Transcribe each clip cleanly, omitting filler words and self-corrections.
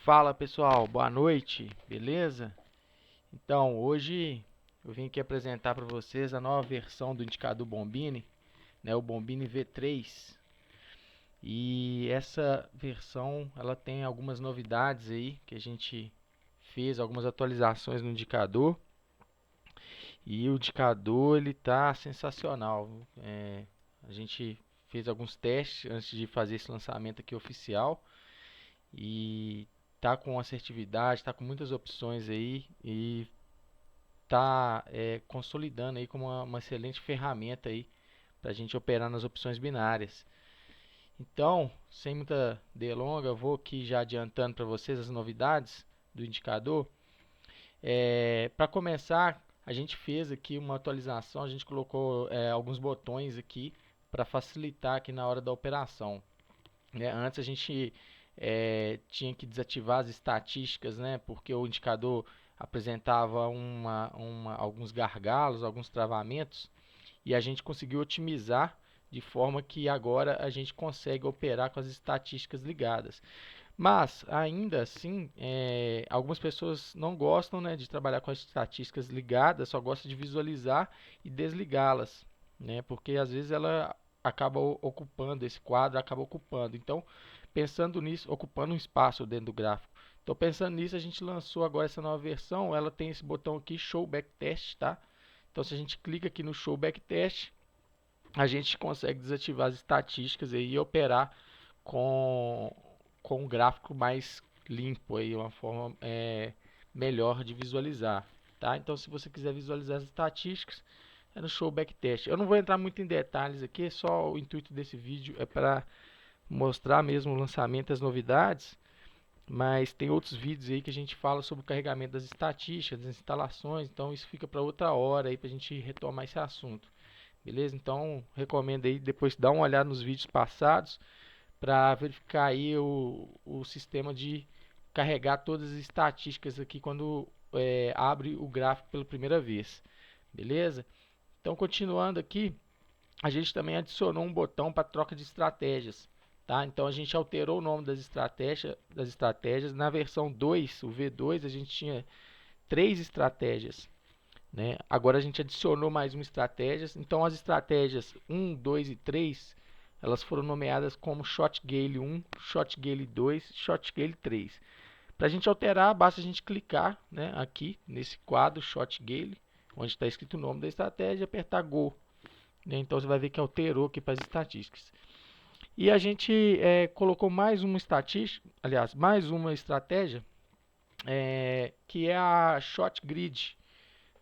Fala pessoal, boa noite, beleza? Então, hoje eu vim aqui apresentar para vocês a nova versão do indicador Bombini, né, o Bombini V3. E essa versão ela tem algumas novidades aí que a gente fez, algumas atualizações no indicador. E o indicador ele tá sensacional. A gente fez alguns testes antes de fazer esse lançamento aqui oficial. E tá com assertividade, tá com muitas opções aí e tá consolidando aí como uma excelente ferramenta aí para a gente operar nas opções binárias. Então, sem muita delonga, eu vou aqui já adiantando para vocês as novidades do indicador. Para começar, a gente fez aqui uma atualização, a gente colocou alguns botões aqui para facilitar aqui na hora da operação, né? Antes a gente tinha que desativar as estatísticas, né? Porque o indicador apresentava alguns gargalos, alguns travamentos, e a gente conseguiu otimizar de forma que agora a gente consegue operar com as estatísticas ligadas. Mas ainda assim, algumas pessoas não gostam, né, de trabalhar com as estatísticas ligadas, só gostam de visualizar e desligá-las, né? Porque às vezes ela acaba ocupando esse quadro, acaba ocupando. Então, pensando nisso, ocupando um espaço dentro do gráfico. Então, pensando nisso, a gente lançou agora essa nova versão. Ela tem esse botão aqui, Show Backtest, tá? Então, se a gente clica aqui no Show Backtest, a gente consegue desativar as estatísticas aí e operar com, com um gráfico mais limpo, aí, uma forma melhor de visualizar. Tá? Então, se você quiser visualizar as estatísticas, é no Show Backtest. Eu não vou entrar muito em detalhes aqui, só o intuito desse vídeo é para mostrar mesmo o lançamento, as novidades, mas tem outros vídeos aí que a gente fala sobre o carregamento das estatísticas, das instalações, então isso fica para outra hora aí para a gente retomar esse assunto. Beleza? Então, recomendo aí depois dar uma olhada nos vídeos passados para verificar aí o sistema de carregar todas as estatísticas aqui quando abre o gráfico pela primeira vez. Beleza? Então, continuando aqui, a gente também adicionou um botão para troca de estratégias. Tá? Então, a gente alterou o nome das estratégias. Na versão 2, o V2, a gente tinha 3 estratégias, né? Agora a gente adicionou mais uma estratégia. Então as estratégias 1, 2 e 3 elas foram nomeadas como Short Gale 1, Short Gale 2, Short Gale 3. Para a gente alterar, basta a gente clicar, né, aqui nesse quadro Short Gale, onde está escrito o nome da estratégia, e apertar Go, né? Então você vai ver que alterou aqui para as estatísticas. E a gente colocou mais uma estatística, aliás, mais uma estratégia, que é a Short Grid.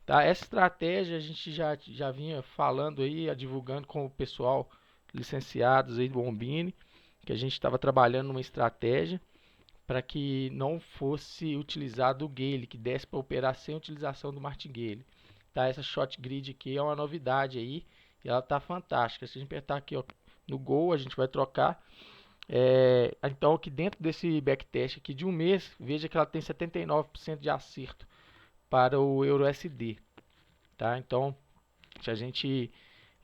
Tá? Essa estratégia a gente já vinha falando aí, divulgando com o pessoal licenciados aí do Bombini, que a gente estava trabalhando numa estratégia para que não fosse utilizado o Gale, que desse para operar sem utilização do martingale. Tá? Essa short grid aqui é uma novidade aí e ela tá fantástica. Se a gente apertar aqui ó, no Go, a gente vai trocar. Então aqui dentro desse backtest aqui de um mês, veja que ela tem 79% de acerto para o EURUSD. Tá? Então, se a gente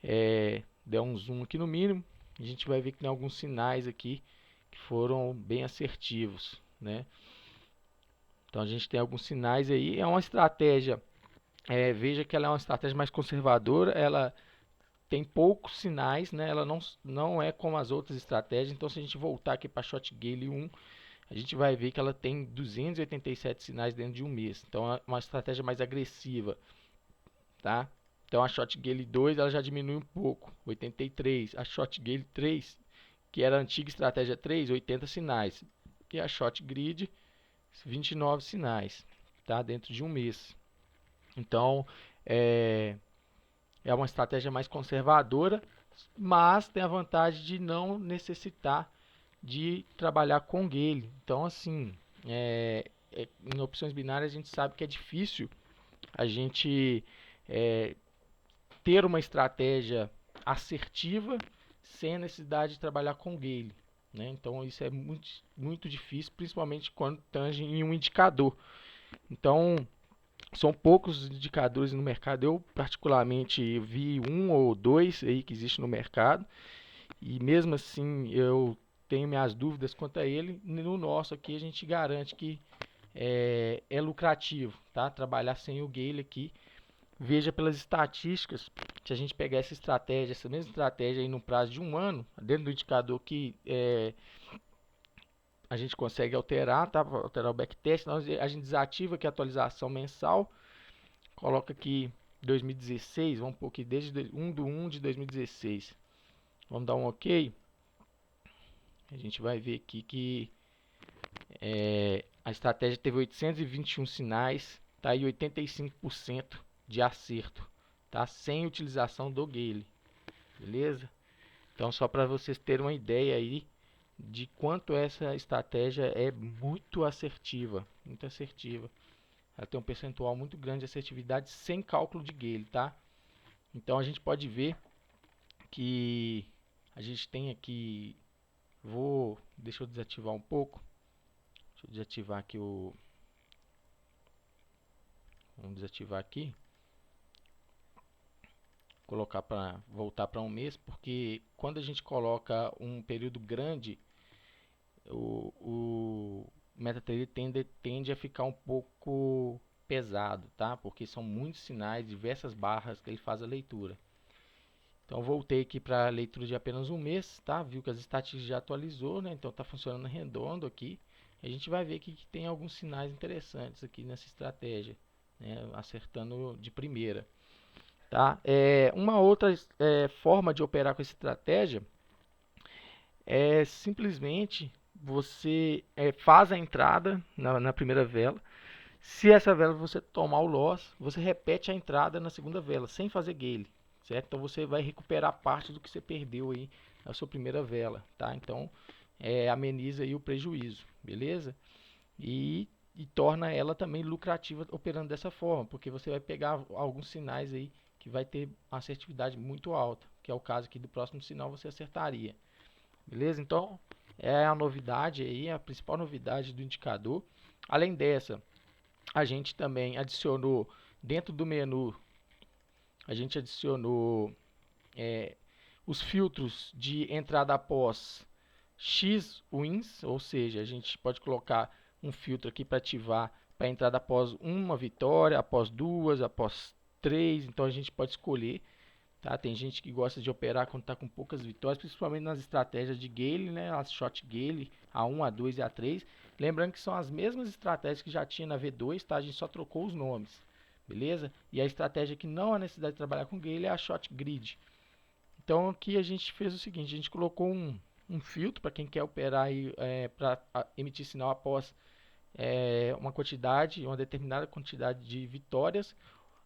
der um zoom aqui no mínimo, a gente vai ver que tem alguns sinais aqui que foram bem assertivos, né? Então a gente tem alguns sinais aí. É uma estratégia, veja que ela é uma estratégia mais conservadora, ela tem poucos sinais, né? Ela não é como as outras estratégias. Então se a gente voltar aqui para Short Gale 1, a gente vai ver que ela tem 287 sinais dentro de um mês. Então é uma estratégia mais agressiva, tá? Então a Short Gale 2 ela já diminui um pouco, 83. A Short Gale 3, que era a antiga estratégia 3, 80 sinais. E a Short Grid, 29 sinais, tá? Dentro de um mês. Então é uma estratégia mais conservadora, mas tem a vantagem de não necessitar de trabalhar com Gale. Então assim, em opções binárias a gente sabe que é difícil a gente ter uma estratégia assertiva sem a necessidade de trabalhar com Gale, né? Então isso é muito, muito difícil, principalmente quando tange em um indicador. Então são poucos indicadores no mercado. Eu particularmente vi um ou dois aí que existe no mercado e mesmo assim eu tenho minhas dúvidas quanto a ele. No nosso aqui a gente garante que é lucrativo, tá? Trabalhar sem o Gale aqui. Veja pelas estatísticas, se a gente pegar essa estratégia, essa mesma estratégia aí no prazo de um ano, dentro do indicador que a gente consegue alterar, tá? Alterar o backtest, a gente desativa aqui a atualização mensal, coloca aqui 2016, vamos pôr aqui desde 1/1 de 2016. Vamos dar um OK. A gente vai ver aqui que a estratégia teve 821 sinais, tá? E 85% de acerto, tá? Sem utilização do Gale, beleza? Então, só para vocês terem uma ideia aí de quanto essa estratégia é muito assertiva, muito assertiva. Ela tem um percentual muito grande de assertividade sem cálculo de Gale, tá? Então, a gente pode ver que a gente tem aqui, deixa eu desativar um pouco. Deixa eu desativar aqui vamos desativar aqui. Colocar para voltar para um mês, porque quando a gente coloca um período grande, o MetaTrader tende a ficar um pouco pesado, tá? Porque são muitos sinais, diversas barras que ele faz a leitura. Então voltei aqui para a leitura de apenas um mês, tá? Viu que as estatísticas já atualizou, né? Então está funcionando redondo aqui. A gente vai ver que tem alguns sinais interessantes aqui nessa estratégia, né? Acertando de primeira. Tá? Uma outra forma de operar com essa estratégia é simplesmente você faz a entrada na primeira vela. Se essa vela você tomar o loss, você repete a entrada na segunda vela, sem fazer Gale, certo? Então você vai recuperar parte do que você perdeu aí na sua primeira vela, tá? Então ameniza aí o prejuízo, beleza? E torna ela também lucrativa operando dessa forma, porque você vai pegar alguns sinais aí que vai ter uma assertividade muito alta, que é o caso aqui do próximo sinal você acertaria, beleza? Então é a novidade aí, a principal novidade do indicador. Além dessa, a gente também adicionou dentro do menu, a gente adicionou os filtros de entrada após X wins, ou seja, a gente pode colocar um filtro aqui para ativar para entrada após uma vitória, após duas, após três. Então a gente pode escolher, tá? Tem gente que gosta de operar quando está com poucas vitórias, principalmente nas estratégias de Gale, né? As short Gale, A1, A2 e A3. Lembrando que são as mesmas estratégias que já tinha na V2, tá? A gente só trocou os nomes, beleza? E a estratégia que não há necessidade de trabalhar com Gale é a short grid. Então aqui a gente fez o seguinte, a gente colocou um filtro para quem quer operar para emitir sinal após uma determinada quantidade de vitórias.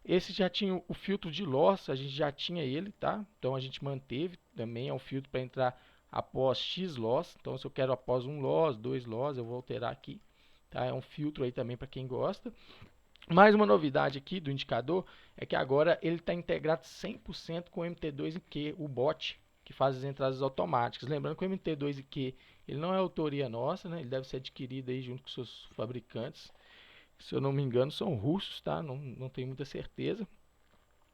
Esse já tinha o filtro de loss, a gente já tinha ele, tá? Então a gente manteve também, é um filtro para entrar após X loss. Então se eu quero após um loss, dois loss, eu vou alterar aqui, tá? É um filtro aí também para quem gosta. Mais uma novidade aqui do indicador é que agora ele está integrado 100% com o MT2IQ, o bot que faz as entradas automáticas. Lembrando que o MT2IQ ele não é autoria nossa, né? Ele deve ser adquirido aí junto com seus fabricantes. Se eu não me engano, são russos, tá? Não tenho muita certeza.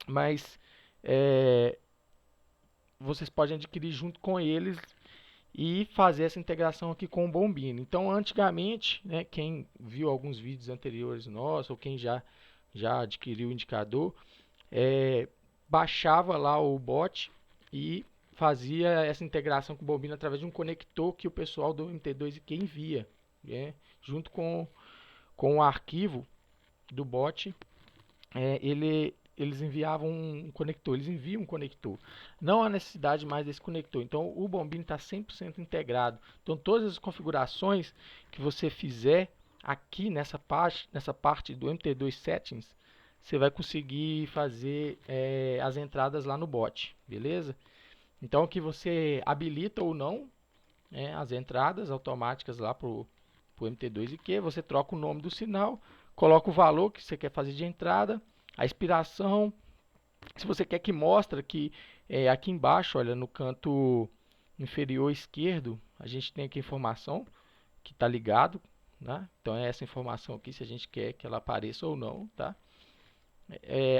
Mas vocês podem adquirir junto com eles e fazer essa integração aqui com o Bombini. Então, antigamente, né, quem viu alguns vídeos anteriores nossos, ou quem já adquiriu o indicador, baixava lá o bot e fazia essa integração com o Bombini através de um conector que o pessoal do MT2IQ envia, né, junto com o arquivo do bot. Eles enviavam um conector, eles enviam um conector. Não há necessidade mais desse conector. Então o Bombini está 100% integrado. Então todas as configurações que você fizer aqui nessa parte do MT2 Settings, você vai conseguir fazer as entradas lá no bot, beleza? Então que você habilita ou não as entradas automáticas lá para o MT2IQ, você troca o nome do sinal, coloca o valor que você quer fazer de entrada, a expiração. Se você quer que mostre que aqui embaixo, olha, no canto inferior esquerdo, a gente tem aqui a informação que está ligado, né? Então é essa informação aqui, se a gente quer que ela apareça ou não, tá?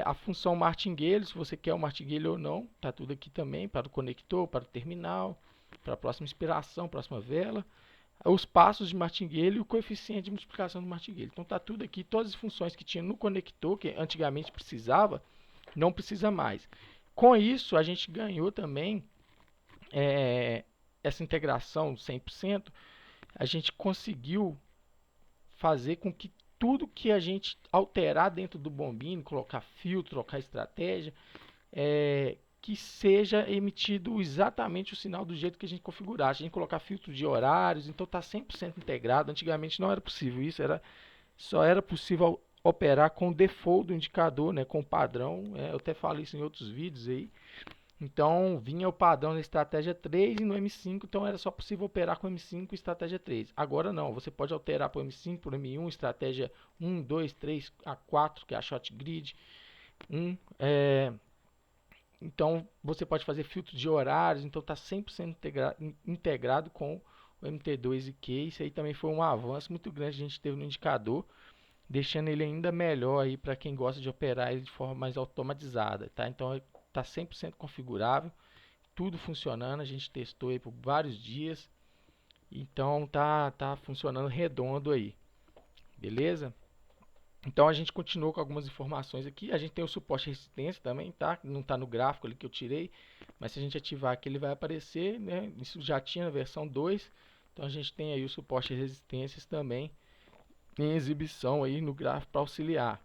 A função martingale, se você quer o martingale ou não, tá tudo aqui também, para o conector, para o terminal, para a próxima inspiração, próxima vela, os passos de martingale e o coeficiente de multiplicação do martingale. Então tá tudo aqui, todas as funções que tinha no conector, que antigamente precisava, não precisa mais. Com isso, a gente ganhou também essa integração 100%, a gente conseguiu fazer com que tudo que a gente alterar dentro do Bombini, colocar filtro, trocar estratégia, que seja emitido exatamente o sinal do jeito que a gente configurar. Se a gente colocar filtro de horários, então está 100% integrado. Antigamente não era possível isso, só era possível operar com o default do indicador, né, com o padrão. Eu até falei isso em outros vídeos aí. Então, vinha o padrão da estratégia 3 e no M5, então era só possível operar com M5 e estratégia 3. Agora não, você pode alterar para o M5, para o M1, estratégia 1, 2, 3, a 4, que é a short grid. Então, você pode fazer filtro de horários, então está 100% integrado com o MT2 e Q. Isso aí também foi um avanço muito grande que a gente teve no indicador, deixando ele ainda melhor aí para quem gosta de operar ele de forma mais automatizada, tá? Então, está 100% configurável, tudo funcionando, a gente testou aí por vários dias, então tá funcionando redondo aí, beleza? Então a gente continuou com algumas informações aqui, a gente tem o suporte de resistência também, tá? Não está no gráfico ali que eu tirei, mas se a gente ativar aqui ele vai aparecer, né? Isso já tinha na versão 2, então a gente tem aí o suporte de resistências também em exibição aí no gráfico para auxiliar,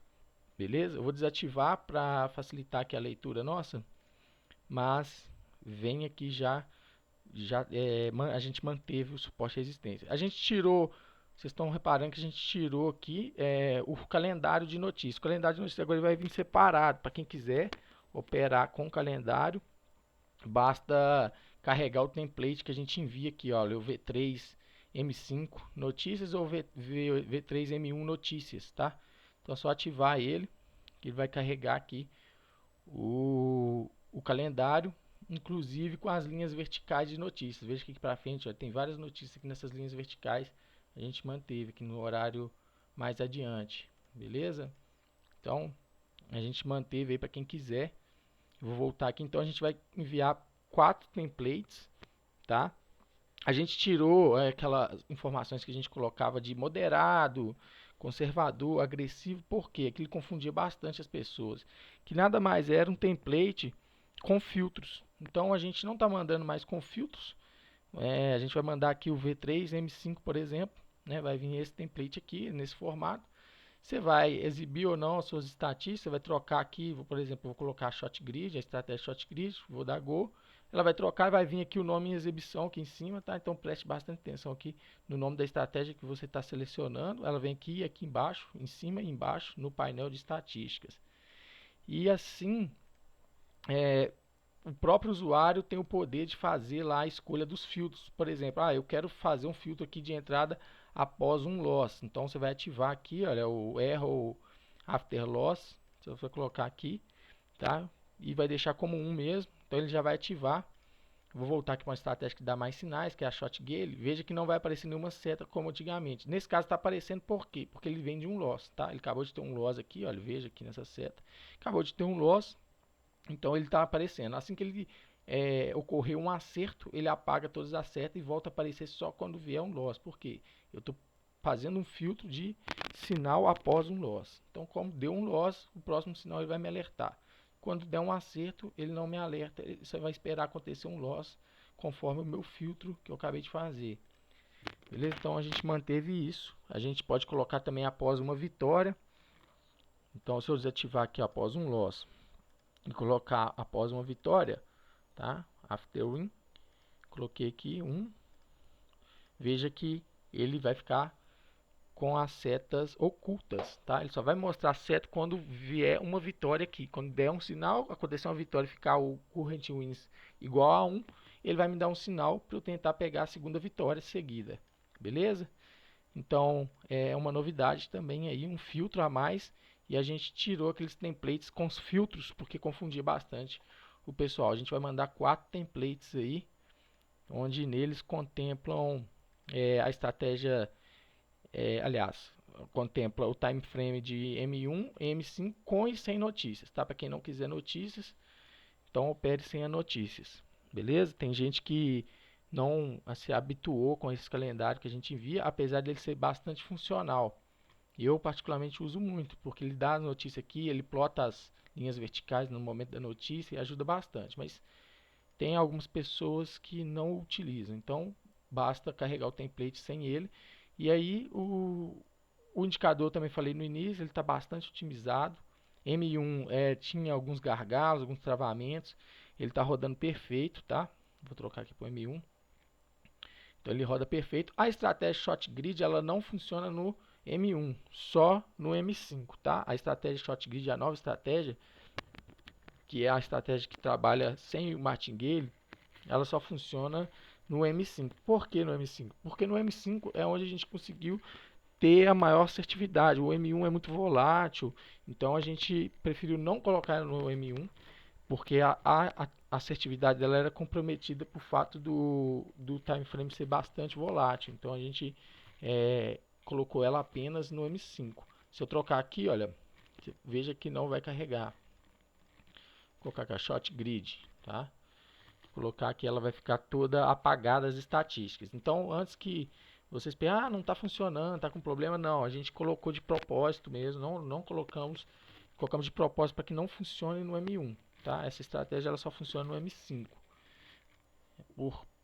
beleza? Eu vou desativar para facilitar aqui a leitura nossa, mas vem aqui a gente manteve o suporte de resistência. A gente tirou, vocês estão reparando que a gente tirou aqui o calendário de notícias. O calendário de notícias agora vai vir separado. Para quem quiser operar com o calendário, basta carregar o template que a gente envia aqui, olha, o V3 M5 notícias ou V3 M1 notícias, tá? Então é só ativar ele, que ele vai carregar aqui o calendário, inclusive com as linhas verticais de notícias. Veja que aqui para frente, ó, tem várias notícias aqui nessas linhas verticais. A gente manteve aqui no horário mais adiante, beleza? Então, a gente manteve aí para quem quiser. Eu vou voltar aqui, então a gente vai enviar 4 templates, tá? A gente tirou aquelas informações que a gente colocava de moderado, conservador, agressivo, porque aquilo confundia bastante as pessoas. Que nada mais era um template com filtros. Então a gente não está mandando mais com filtros. A gente vai mandar aqui o V3 M5, por exemplo. Né? Vai vir esse template aqui, nesse formato. Você vai exibir ou não as suas estatísticas. Você vai trocar aqui, por exemplo, vou colocar a short grid, a estratégia short grid, vou dar Go. Ela vai trocar e vai vir aqui o nome em exibição aqui em cima, tá? Então preste bastante atenção aqui no nome da estratégia que você está selecionando. Ela vem aqui embaixo, em cima e embaixo, no painel de estatísticas. E assim, o próprio usuário tem o poder de fazer lá a escolha dos filtros. Por exemplo, eu quero fazer um filtro aqui de entrada após um loss. Então você vai ativar aqui, olha, o Error After Loss. Você vai colocar aqui, tá? E vai deixar como 1 mesmo. Então ele já vai ativar. Vou voltar aqui para uma estratégia que dá mais sinais, que é a Short Gale. Veja que não vai aparecer nenhuma seta como antigamente. Nesse caso está aparecendo por quê? Porque ele vem de um loss, tá? Ele acabou de ter um loss aqui, olha, veja aqui nessa seta. Acabou de ter um loss, então ele está aparecendo. Assim que ele ocorrer um acerto, ele apaga todas as setas e volta a aparecer só quando vier um loss. Por quê? Eu estou fazendo um filtro de sinal após um loss. Então, como deu um loss, o próximo sinal ele vai me alertar. Quando der um acerto, ele não me alerta. Você vai esperar acontecer um loss conforme o meu filtro que eu acabei de fazer. Beleza? Então a gente manteve isso. A gente pode colocar também após uma vitória. Então se eu desativar aqui após um loss e colocar após uma vitória, tá? After win, coloquei aqui veja que ele vai ficar com as setas ocultas, tá? Ele só vai mostrar a seta quando vier uma vitória aqui. Quando der um sinal, acontecer uma vitória e ficar o current wins igual a 1, ele vai me dar um sinal para eu tentar pegar a segunda vitória seguida. Beleza? Então, é uma novidade também aí, um filtro a mais. E a gente tirou aqueles templates com os filtros, porque confundia bastante o pessoal. A gente vai mandar 4 templates aí, onde neles contemplam a estratégia, aliás, contempla o time frame de M1 e M5 com e sem notícias, tá? Para quem não quiser notícias, então opere sem as notícias, beleza? Tem gente que não se habituou com esse calendário que a gente envia, apesar dele ser bastante funcional. Eu particularmente uso muito, porque ele dá a notícia aqui, ele plota as linhas verticais no momento da notícia e ajuda bastante, mas tem algumas pessoas que não utilizam, então basta carregar o template sem ele. E aí o indicador, também falei no início, ele está bastante otimizado. M1 tinha alguns gargalos, alguns travamentos, ele está rodando perfeito, tá? Vou trocar aqui para o M1. Então ele roda perfeito. A estratégia Short Grid ela não funciona no M1, só no M5, tá? A estratégia Short Grid, a nova estratégia, que é a estratégia que trabalha sem o martingale, ela só funciona no M5. Por que no M5? Porque no M5 é onde a gente conseguiu ter a maior assertividade. O M1 é muito volátil, então a gente preferiu não colocar no M1, porque a assertividade dela era comprometida por fato do time frame ser bastante volátil. Então a gente colocou ela apenas no M5. Se eu trocar aqui, olha, veja que não vai carregar. Vou colocar aqui a Short Grid, tá? Colocar aqui, ela vai ficar toda apagada as estatísticas. Então, antes que vocês pensem, não está funcionando, está com problema, não. A gente colocou de propósito mesmo, não colocamos de propósito para que não funcione no M1, tá? Essa estratégia ela só funciona no M5.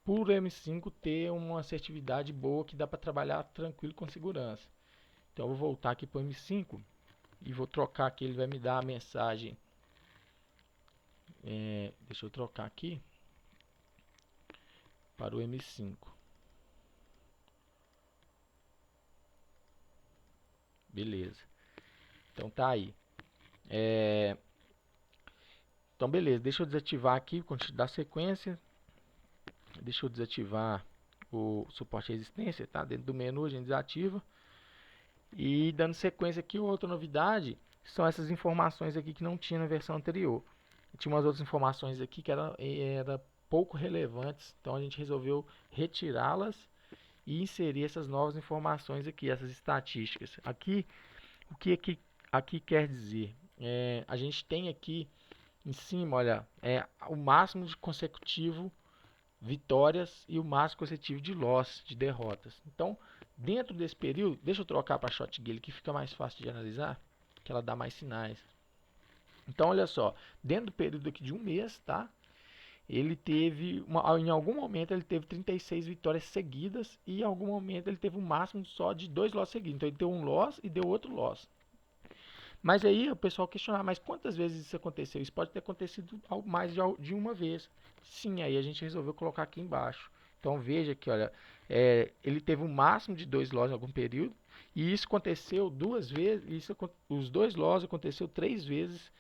Por M5 ter uma assertividade boa que dá para trabalhar tranquilo com segurança. Então, eu vou voltar aqui para o M5 e vou trocar aqui, ele vai me dar a mensagem. Deixa eu trocar aqui para o M5. Beleza. Então tá aí. Então beleza, deixa eu desativar aqui, dar sequência. Deixa eu desativar o suporte à resistência, tá? Dentro do menu a gente desativa. E dando sequência aqui, outra novidade são essas informações aqui que não tinha na versão anterior. Tinha umas outras informações aqui que eram pouco relevantes, então a gente resolveu retirá-las e inserir essas novas informações aqui, essas estatísticas. Aqui, o que aqui quer dizer? A gente tem aqui em cima, olha, o máximo de consecutivo vitórias e o máximo consecutivo de loss, de derrotas. Então, dentro desse período, deixa eu trocar para a Short Gale que fica mais fácil de analisar, que ela dá mais sinais. Então, olha só, dentro do período aqui de um mês, tá? Ele teve, em algum momento ele teve 36 vitórias seguidas e em algum momento ele teve um máximo só de 2 loss seguidos. Então ele deu um loss e deu outro loss. Mas aí o pessoal questionar, mas quantas vezes isso aconteceu? Isso pode ter acontecido mais de uma vez. Sim, aí a gente resolveu colocar aqui embaixo. Então veja que, olha, ele teve um máximo de 2 loss em algum período, e isso aconteceu 2 vezes, os 2 loss aconteceu 3 vezes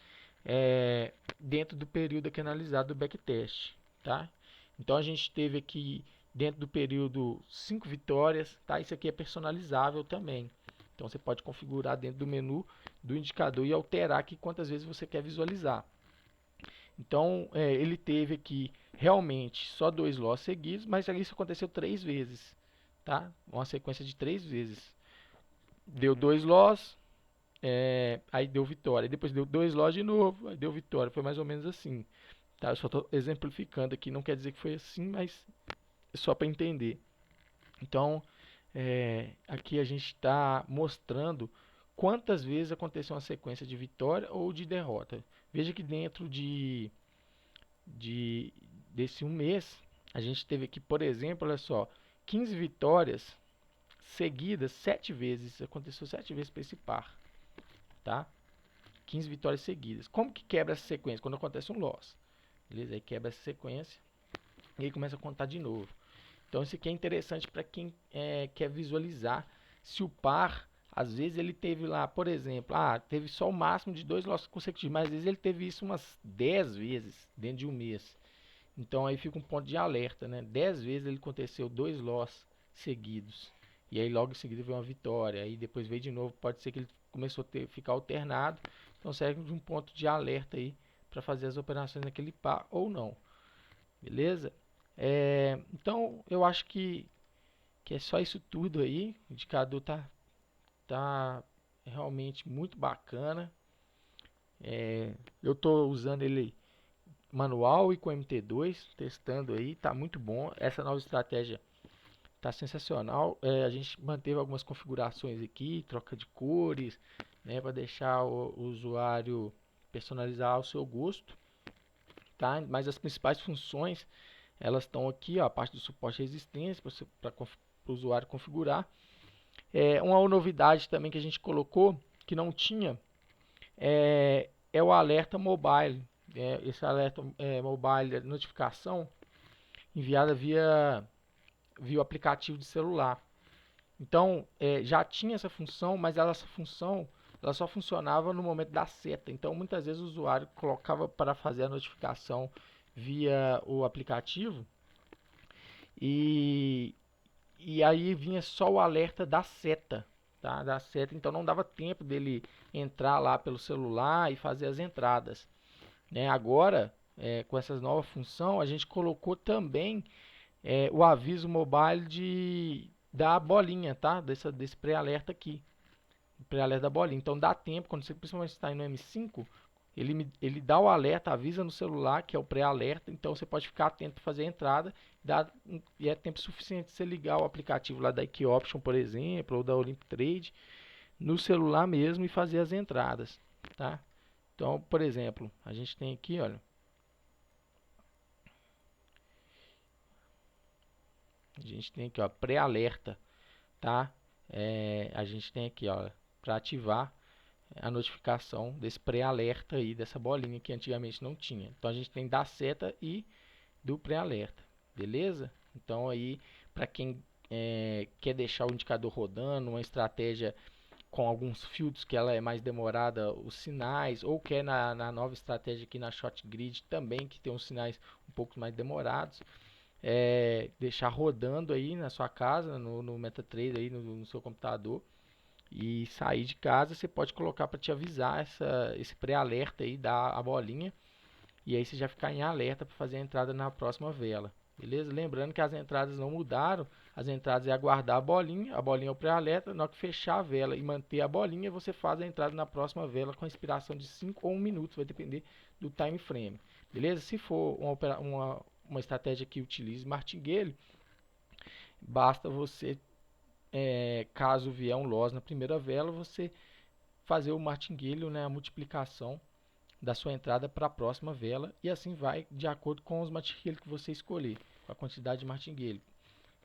dentro do período aqui analisado do backtest, tá? Então a gente teve aqui dentro do período 5 vitórias, tá? Isso aqui é personalizável também. Então você pode configurar dentro do menu do indicador e alterar aqui quantas vezes você quer visualizar. Então ele teve aqui realmente só 2 loss seguidos, mas isso aconteceu 3 vezes, tá? Uma sequência de 3 vezes. Deu 2 loss, aí deu vitória. Depois deu 2 loss de novo, aí deu vitória. Foi mais ou menos assim. Tá? Eu só estou exemplificando aqui, não quer dizer que foi assim, mas é só para entender. Então, aqui a gente está mostrando quantas vezes aconteceu uma sequência de vitória ou de derrota. Veja que dentro desse um mês, a gente teve aqui, por exemplo, olha só, 15 vitórias seguidas 7 vezes. Aconteceu 7 vezes para esse par, tá? 15 vitórias seguidas. Como que quebra essa sequência? Quando acontece um loss. Beleza? Aí quebra essa sequência e aí começa a contar de novo. Então isso aqui é interessante para quem quer visualizar se o par, às vezes ele teve lá, por exemplo, teve só o máximo de 2 losses consecutivos, mas às vezes ele teve isso umas 10 vezes dentro de um mês. Então aí fica um ponto de alerta, né? 10 vezes ele aconteceu 2 losses seguidos. E aí logo em seguida veio uma vitória, aí depois veio de novo, pode ser que ele começou a ficar alternado. Então serve de um ponto de alerta aí para fazer as operações naquele par ou não. Beleza? Então eu acho que é só isso tudo aí. O indicador tá realmente muito bacana. Eu estou usando ele manual e com MT2, testando aí, tá muito bom. Essa nova estratégia tá sensacional. A gente manteve algumas configurações aqui, troca de cores, né, para deixar o usuário personalizar ao seu gosto, tá? Mas as principais funções, elas estão aqui, ó, a parte do suporte e resistência para o usuário configurar. Uma novidade também que a gente colocou, que não tinha, é o alerta mobile. Esse alerta mobile, notificação enviada via o aplicativo de celular. Então, já tinha essa função, mas essa função ela só funcionava no momento da seta. Então, muitas vezes o usuário colocava para fazer a notificação via o aplicativo e, aí vinha só o alerta da seta, tá? Da seta. Então, não dava tempo dele entrar lá pelo celular e fazer as entradas, né? Agora, com essa nova função, a gente colocou também o aviso mobile da bolinha, tá? Desse pré-alerta aqui, pré-alerta da bolinha. Então dá tempo, quando você principalmente está no M5, ele dá o alerta, avisa no celular, que é o pré-alerta, então você pode ficar atento para fazer a entrada, e é tempo suficiente você ligar o aplicativo lá da IKEOption, por exemplo, ou da Olymp Trade, no celular mesmo e fazer as entradas, tá? Então, por exemplo, a gente tem aqui, olha, a gente tem aqui, ó, pré-alerta, tá? A gente tem aqui, ó, para ativar a notificação desse pré-alerta aí, dessa bolinha que antigamente não tinha. Então a gente tem da seta e do pré-alerta, beleza? Então aí, para quem quer deixar o indicador rodando, uma estratégia com alguns filtros que ela é mais demorada, os sinais, ou quer na nova estratégia aqui na Short Grid também, que tem uns sinais um pouco mais demorados, deixar rodando aí na sua casa, no MetaTrader aí no seu computador, e sair de casa, você pode colocar para te avisar esse pré-alerta aí da bolinha, e aí você já ficar em alerta para fazer a entrada na próxima vela, beleza? Lembrando que as entradas não mudaram, as entradas é aguardar a bolinha é o pré-alerta, na hora que fechar a vela e manter a bolinha, você faz a entrada na próxima vela com a expiração de 5 ou 1 minuto, vai depender do time frame, beleza? Se for uma estratégia que utilize martingale, basta você, caso vier um loss na primeira vela, você fazer o martingale, né, a multiplicação da sua entrada para a próxima vela, e assim vai de acordo com os martingale que você escolher, com a quantidade de martingale.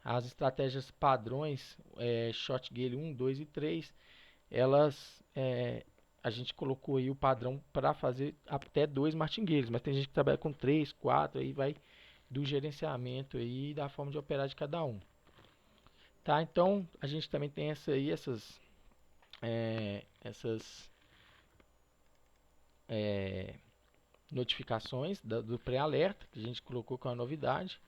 As estratégias padrões, short gale 1, 2 e 3, elas, a gente colocou aí o padrão para fazer até 2 martingales, mas tem gente que trabalha com 3, 4, aí vai do gerenciamento aí e da forma de operar de cada um. Tá, então a gente também tem essas notificações do pré-alerta, que a gente colocou com a novidade.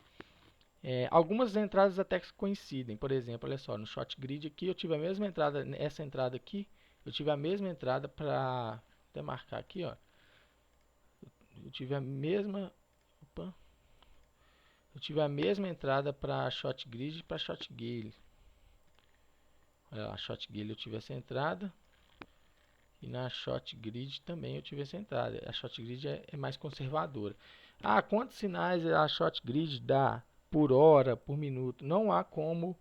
Algumas entradas até que coincidem, por exemplo, olha só, no Short Grid aqui eu tive a mesma entrada, essa entrada aqui, eu tive a mesma entrada para, até marcar aqui, ó, eu tive a mesma, opa, eu tive a mesma entrada para Short Grid e para Short Gale. Olha lá, Short Gale eu tive essa entrada, e na Short Grid também eu tive essa entrada. A Short Grid é mais conservadora. Ah, quantos sinais a Short Grid dá por hora, por minuto? Não há como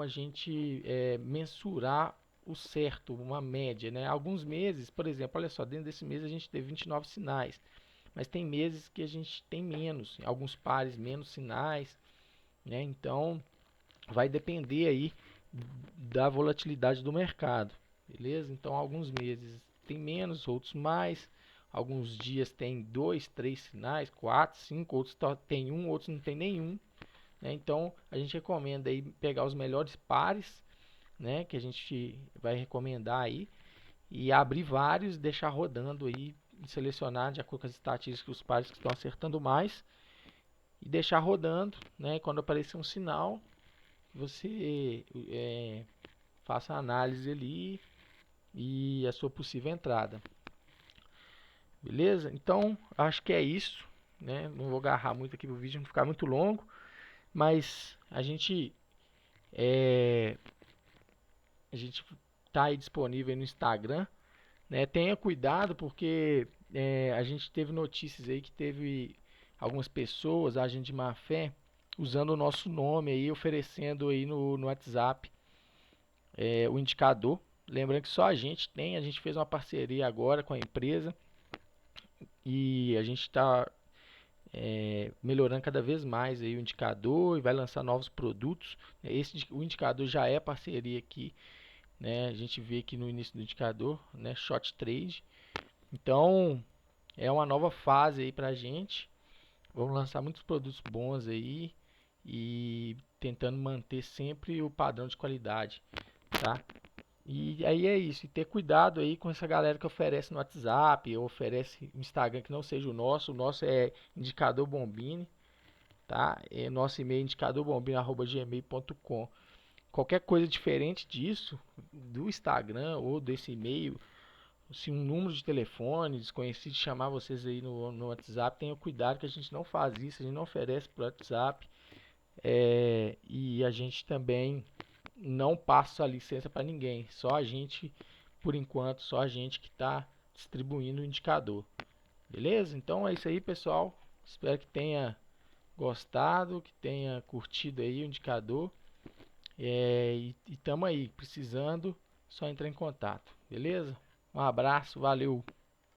a gente mensurar o certo, uma média, né? Alguns meses, por exemplo, olha só, dentro desse mês a gente teve 29 sinais, mas tem meses que a gente tem menos, alguns pares menos sinais, né? Então vai depender aí da volatilidade do mercado, beleza? Então alguns meses tem menos, outros mais, alguns dias tem 2, 3 sinais, 4, 5, outros tem um, outros não tem nenhum, né? Então a gente recomenda aí pegar os melhores pares, né, que a gente vai recomendar aí, e abrir vários, deixar rodando aí, selecionar de acordo com as estatísticas os pares que estão acertando mais, e deixar rodando, né? Quando aparecer um sinal, você faça a análise ali e a sua possível entrada. Beleza? Então, acho que é isso, né? Não vou agarrar muito aqui pro vídeo, não ficar muito longo, mas a gente está aí disponível aí no Instagram, né? Tenha cuidado porque a gente teve notícias aí que teve algumas pessoas, agentes de má fé, usando o nosso nome aí, oferecendo aí no WhatsApp o indicador. Lembrando que só a gente tem, a gente fez uma parceria agora com a empresa e a gente está melhorando cada vez mais aí o indicador e vai lançar novos produtos. O indicador já é parceria aqui, né? A gente vê aqui no início do indicador, né? Short Trade. Então é uma nova fase aí pra gente. Vamos lançar muitos produtos bons aí e tentando manter sempre o padrão de qualidade, tá? E aí é isso, e ter cuidado aí com essa galera que oferece no WhatsApp ou oferece no Instagram que não seja o nosso é indicador Bombini, tá? É nosso e-mail indicadorbomb@gmail.com. Qualquer coisa diferente disso, do Instagram ou desse e-mail, se um número de telefone desconhecido chamar vocês aí no WhatsApp, tenha cuidado que a gente não faz isso, a gente não oferece por WhatsApp, e a gente também não passa a licença para ninguém, só a gente, por enquanto, só a gente que está distribuindo o indicador, beleza? Então é isso aí, pessoal. Espero que tenha gostado, que tenha curtido aí o indicador. E tamo aí, precisando, só entrar em contato, beleza? Um abraço, valeu!